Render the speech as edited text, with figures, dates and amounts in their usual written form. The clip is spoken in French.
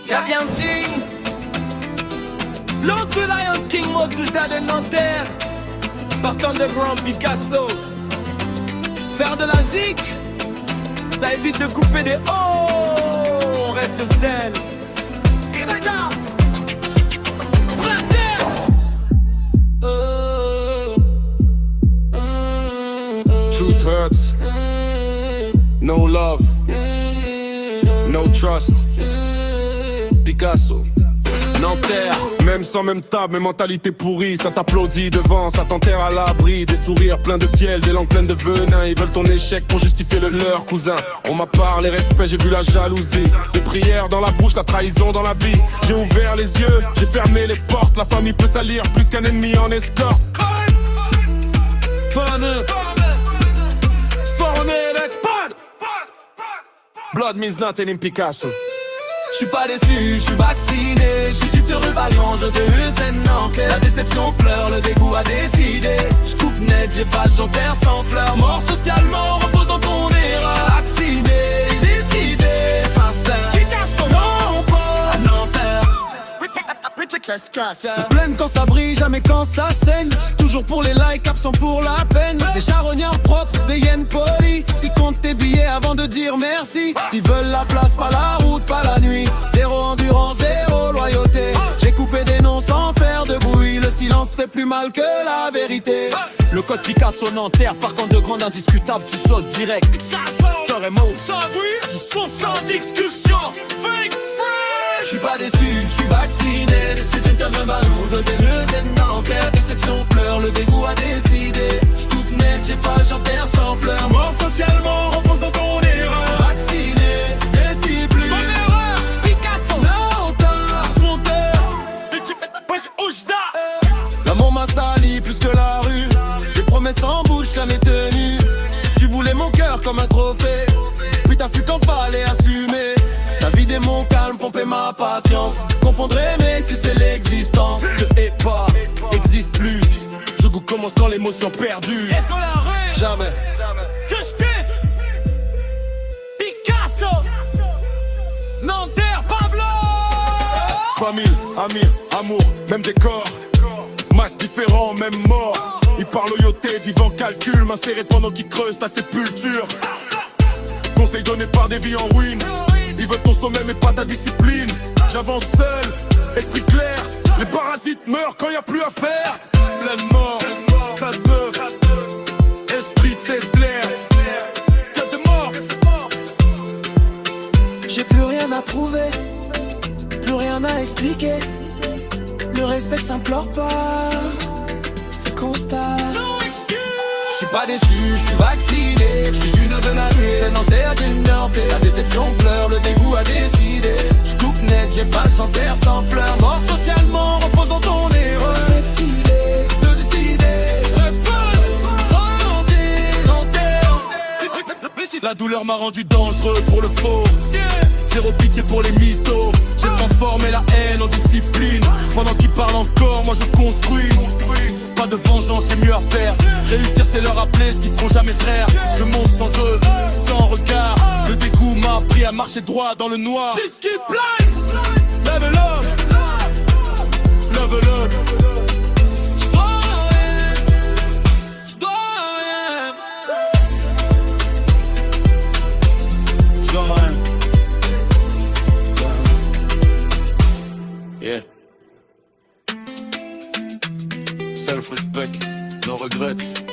Y'a bien signe. L'autre Lions King Motuda de Nanterre. Partant de Grand Picasso. Faire de la zik, ça évite de couper des hauts. On reste zen. Et maintenant Truth hurts. No love. No trust. Picasso. Nanterre. Même sans même table, même mentalité pourrie. Ça t'applaudit devant, ça t'enterre à l'abri. Des sourires pleins de fiel, des langues pleines de venin. Ils veulent ton échec pour justifier le leur, cousin. On m'a parlé respect, j'ai vu la jalousie. Des prières dans la bouche, la trahison dans la vie. J'ai ouvert les yeux, j'ai fermé les portes. La famille peut salir plus qu'un ennemi en escorte. Blood means nothing in Picasso. J'suis pas déçu, j'suis vacciné. J'suis du heureux valiant, je te non. La déception pleure, le dégoût a décidé. J'coupe net, j'efface, j'enterre sans fleurs. Mort socialement, repose dans ton erreur. Vacciné, décidé, sincère. Picasso, non pas à Nanterre. Pleine quand ça brille, jamais quand ça saigne. Toujours pour les likes, absent pour la peine. Des charognards propres, des yens polis. Ils comptent tes billets avant de dire merci. Ils veulent la place, pas la route, pas la nuit. Zéro endurance, zéro loyauté. J'ai coupé des noms sans faire de bruit. Le silence fait plus mal que la vérité. Le code Picasso Nanterre, par contre de grande indiscutable, tu sautes direct. T'aurais mot, Ça oui, ils sont sans discussion. Fake fresh. j'suis pas déçu, j'suis vacciné. Si tu te malou, je t'ai Nanterre. Déception pleure, le dégoût a décidé. J'coupe net, j'efface, j'enterre sans fleurs. Mort socialement, repose dans ton erreur. Vacciné, ne dis plus. Ton erreur, Picasso. Nanterre, l'amour m'a sali plus que la rue. Les promesses en bouche jamais tenues. Tu voulais mon cœur comme un trophée, puis t'as fui quand fallait assumer. T'as vidé mon calme, pompé ma patience. Confondre aimer, si c'est l'existence. Je hais pas, existe plus. Je goûte commence quand l'émotion perdue. Est-ce qu'on la rue? Jamais. Que j'kiffe Picasso. Nanterre, Pablo. Famille, amis, amour, même décor. Masse différent, même mort. Ils parlent loyauté, vivant calcul. M'incérer pendant qu'ils creusent ta sépulture. Conseils donnés par des vies en ruine. Ils veulent ton sommet mais pas ta discipline. J'avance seul, esprit clair. Les parasites meurent quand y a plus à faire. Pleine mort, tas de meuf. Esprit c'est clair. Tête de mort. J'ai plus rien à prouver, plus rien à expliquer. Le respect s'implore pas, c'est constat. J'suis pas déçu, j'suis vacciné. J'suis du nœud de la nuit, c'est Nanterre du Nord. La déception pleure, le dégoût a décidé. J'coupe net, j'efface, j'enterre sans fleurs. Mort socialement, repose dans ton erreur. Exilé, De décider, repose, ralentir, Nanterre. La douleur m'a rendu dangereux pour le faux. Zéro pitié pour les mythos. J'ai transformé la haine en discipline. Pendant qu'ils parlent encore, moi je construis. Pas de vengeance, j'ai mieux à faire. Réussir c'est leur rappeler ce qu'ils seront jamais frères. Je monte sans eux, sans regard. Le dégoût m'a appris à marcher droit dans le noir. Whisky blind. Level up, level up. Yeah. Self-respect, no regrets.